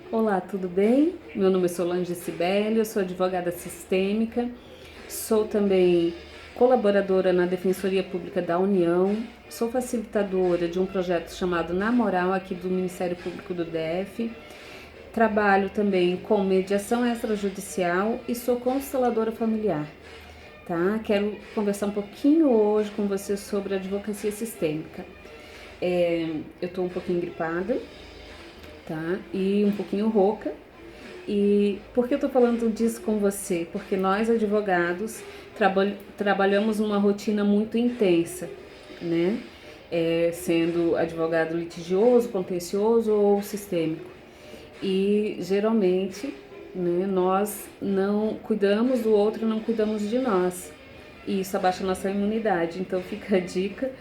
Olá, tudo bem? Meu nome é Solange Sibeli, eu sou advogada sistêmica, sou também colaboradora na Defensoria Pública da União, sou facilitadora de um projeto chamado Na Moral aqui do Ministério Público do DF, trabalho também com mediação extrajudicial e sou consteladora familiar, tá? Quero conversar um pouquinho hoje com você sobre advocacia sistêmica. Eu estou um pouquinho gripada, tá? E um pouquinho rouca. E por que eu tô falando disso com você? Porque nós, advogados, trabalhamos numa rotina muito intensa, né? Sendo advogado litigioso, contencioso ou sistêmico. E geralmente, né, nós não cuidamos do outro e não cuidamos de nós. E isso abaixa a nossa imunidade. Então fica a dica,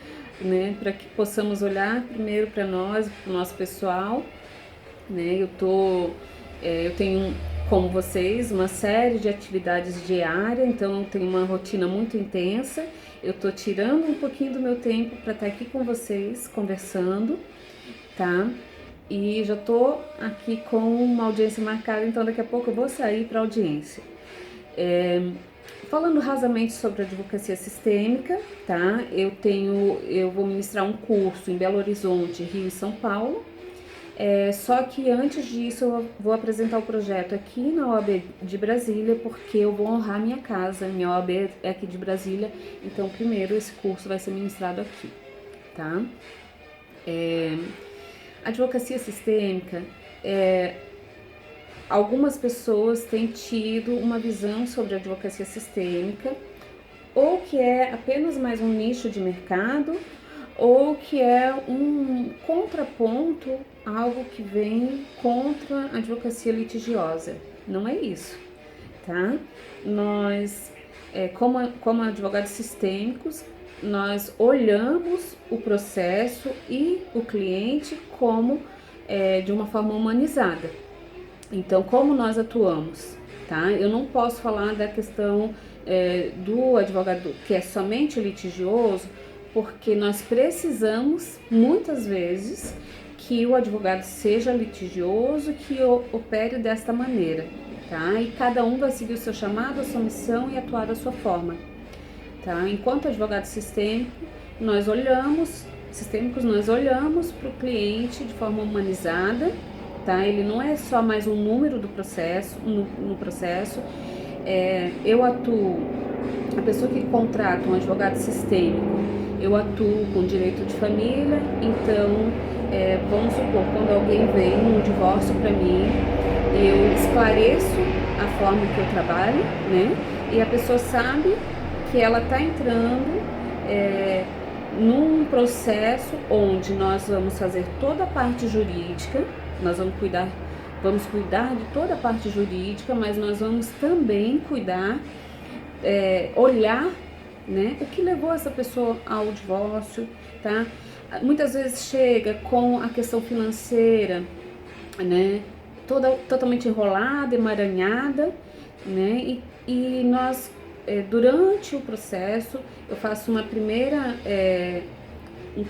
né, para que possamos olhar primeiro para nós, para o nosso pessoal, né? Eu tenho, como vocês, uma série de atividades diárias, então eu tenho uma rotina muito intensa. Eu tô tirando um pouquinho do meu tempo para estar aqui com vocês, conversando, tá? E já tô aqui com uma audiência marcada, então daqui a pouco eu vou sair para audiência. Falando rasamente sobre advocacia sistêmica, tá? Eu vou ministrar um curso em Belo Horizonte, Rio e São Paulo. Só que antes disso eu vou apresentar o projeto aqui na OAB de Brasília, porque eu vou honrar minha casa, minha OAB é aqui de Brasília, então primeiro esse curso vai ser ministrado aqui, tá? Advocacia sistêmica, algumas pessoas têm tido uma visão sobre a advocacia sistêmica, ou que é apenas mais um nicho de mercado, ou que é um contraponto, algo que vem contra a advocacia litigiosa. Não é isso, tá? Nós, como advogados sistêmicos, nós olhamos o processo e o cliente como de uma forma humanizada. Então, como nós atuamos, tá? Eu não posso falar da questão do advogado que é somente litigioso, porque nós precisamos, muitas vezes, que o advogado seja litigioso, que opere desta maneira, tá? E cada um vai seguir o seu chamado, a sua missão e atuar da sua forma, tá? Enquanto advogado sistêmicos, nós olhamos para o cliente de forma humanizada, tá? Ele não é só mais um número do processo, no processo. Eu atuo, a pessoa que contrata um advogado sistêmico, eu atuo com direito de família, então, vamos supor, quando alguém vem um divórcio para mim, eu esclareço a forma que eu trabalho, né? E a pessoa sabe que ela está entrando num processo onde nós vamos fazer toda a parte jurídica, nós vamos cuidar de toda a parte jurídica, mas nós vamos também cuidar, olhar, né, o que levou essa pessoa ao divórcio, tá? Muitas vezes chega com a questão financeira, né, totalmente enrolada, emaranhada, né, e nós, durante o processo, eu faço um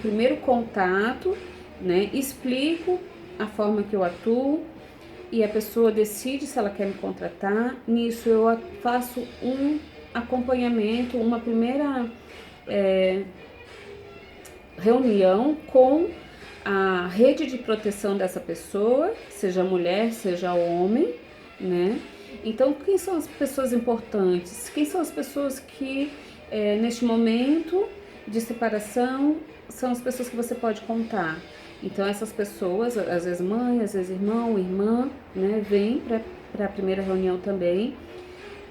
primeiro contato, né, explico a forma que eu atuo, e a pessoa decide se ela quer me contratar. Nisso eu faço um acompanhamento, uma primeira reunião com a rede de proteção dessa pessoa, seja mulher, seja homem, né? Então, quem são as pessoas importantes? Quem são as pessoas que, neste momento de separação, são as pessoas que você pode contar? Então, essas pessoas, às vezes mãe, às vezes irmão, irmã, né, vem para a primeira reunião também,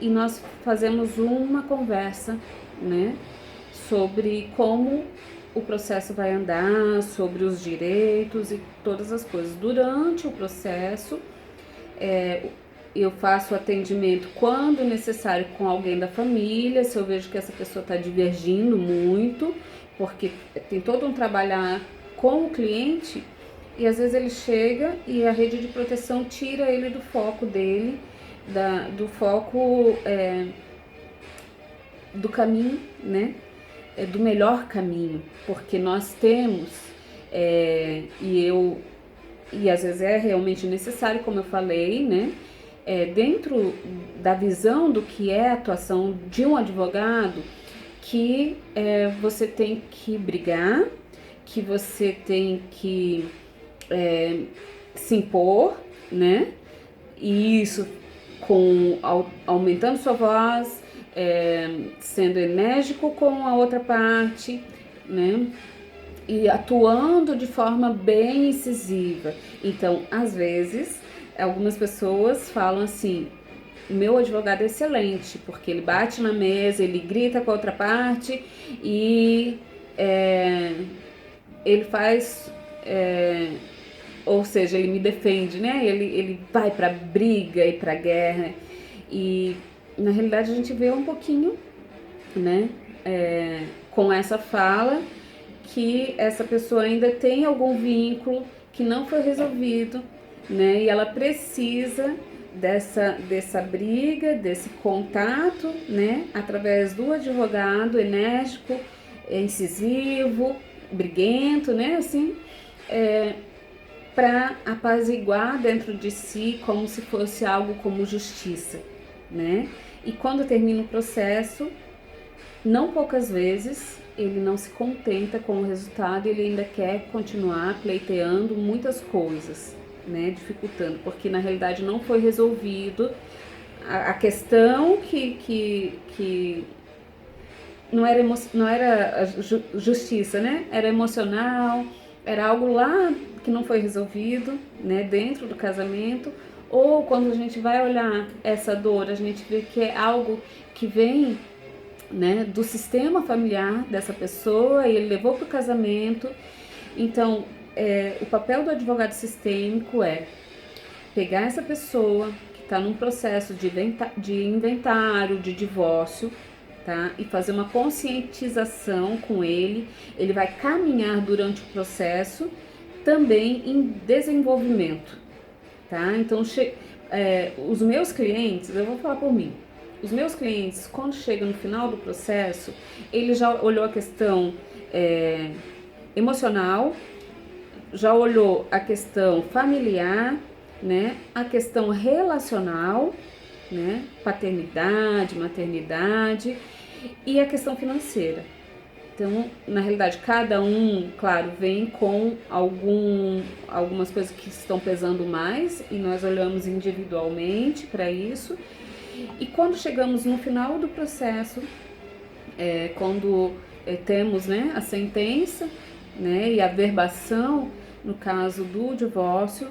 e nós fazemos uma conversa, né, sobre como o processo vai andar, sobre os direitos e todas as coisas. Durante o processo, eu faço atendimento quando necessário com alguém da família, se eu vejo que essa pessoa está divergindo muito, porque tem todo um trabalhar com o cliente, e às vezes ele chega e a rede de proteção tira ele do foco dele, do foco do caminho, né? Do melhor caminho, porque nós temos, e eu e às vezes é realmente necessário, como eu falei, né? Dentro da visão do que é a atuação de um advogado, que você tem que brigar, que você tem que se impor, né? E isso aumentando sua voz, sendo enérgico com a outra parte, né? E atuando de forma bem incisiva. Então, às vezes, algumas pessoas falam assim: meu advogado é excelente, porque ele bate na mesa, ele grita com a outra parte e ele faz, ou seja, ele me defende, né? Ele vai pra briga e pra guerra. E na realidade a gente vê um pouquinho, né? Com essa fala, que essa pessoa ainda tem algum vínculo que não foi resolvido, né? E ela precisa dessa briga, desse contato, né? Através do advogado enérgico, incisivo, briguento, né? Assim, para apaziguar dentro de si como se fosse algo como justiça, né? E quando termina o processo, não poucas vezes ele não se contenta com o resultado, ele ainda quer continuar pleiteando muitas coisas, né? Dificultando, porque na realidade não foi resolvido a questão que não era a justiça, né? Era emocional, era algo lá que não foi resolvido, né? Dentro do casamento. Ou quando a gente vai olhar essa dor, a gente vê que é algo que vem, né, do sistema familiar dessa pessoa e ele levou para o casamento. Então, o papel do advogado sistêmico é pegar essa pessoa que está num processo de inventário, de divórcio, tá? E fazer uma conscientização com ele. Ele vai caminhar durante o processo também em desenvolvimento, tá? Então, os meus clientes, eu vou falar por mim, os meus clientes, quando chegam no final do processo, ele já olhou a questão emocional, já olhou a questão familiar, né? A questão relacional, né? Paternidade, maternidade e a questão financeira. Então, na realidade, cada um, claro, vem com algumas coisas que estão pesando mais e nós olhamos individualmente para isso. E quando chegamos no final do processo, quando temos, né, a sentença, né, e a verbação, no caso do divórcio,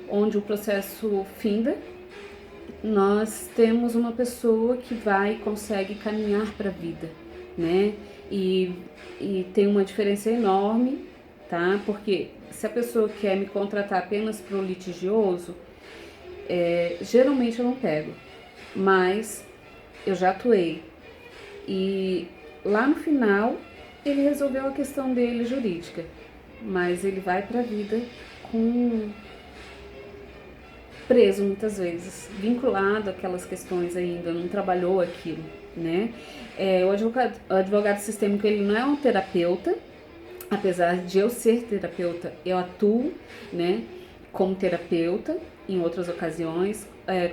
onde o processo finda, nós temos uma pessoa que consegue caminhar para a vida, né? E tem uma diferença enorme, tá? Porque se a pessoa quer me contratar apenas para o litigioso, geralmente eu não pego, mas eu já atuei. E lá no final, ele resolveu a questão dele jurídica, mas ele vai para a vida preso muitas vezes, vinculado àquelas questões ainda, não trabalhou aquilo, né? O advogado sistêmico, ele não é um terapeuta, apesar de eu ser terapeuta, eu atuo, né, como terapeuta em outras ocasiões.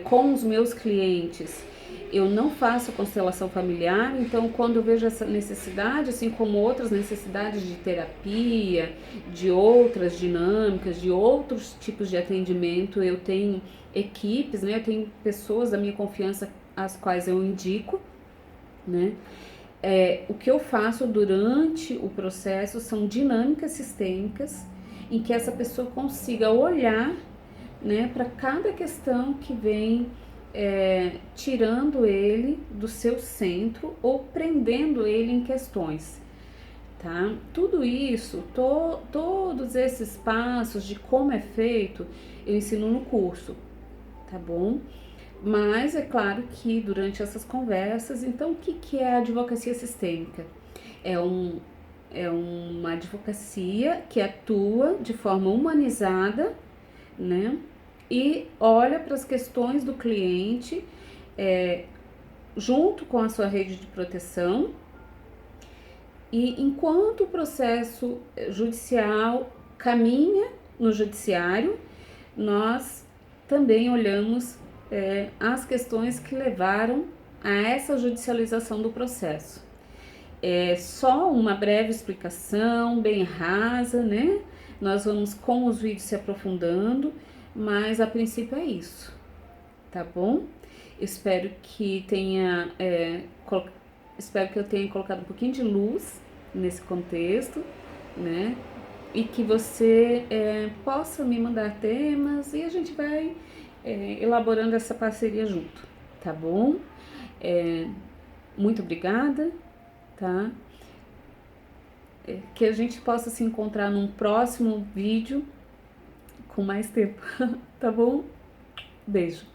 Com os meus clientes, eu não faço constelação familiar, então quando eu vejo essa necessidade, assim como outras necessidades de terapia, de outras dinâmicas, de outros tipos de atendimento, eu tenho equipes, né? Eu tenho pessoas da minha confiança às quais eu indico, né? O que eu faço durante o processo são dinâmicas sistêmicas em que essa pessoa consiga olhar, né, para cada questão que vem tirando ele do seu centro ou prendendo ele em questões, tá? Tudo isso, todos esses passos de como é feito, eu ensino no curso, tá bom? Mas é claro que durante essas conversas, então o que é a advocacia sistêmica? É uma advocacia que atua de forma humanizada, né? E olha para as questões do cliente junto com a sua rede de proteção. E enquanto o processo judicial caminha, no judiciário, nós também olhamos as questões que levaram a essa judicialização do processo. É só uma breve explicação, bem rasa, né? Nós vamos com os vídeos se aprofundando, mas a princípio é isso, tá bom? Espero que eu tenha colocado um pouquinho de luz nesse contexto, né? E que você possa me mandar temas e a gente vai elaborando essa parceria junto, tá bom? Muito obrigada, tá? Que a gente possa se encontrar num próximo vídeo com mais tempo, tá bom? Beijo.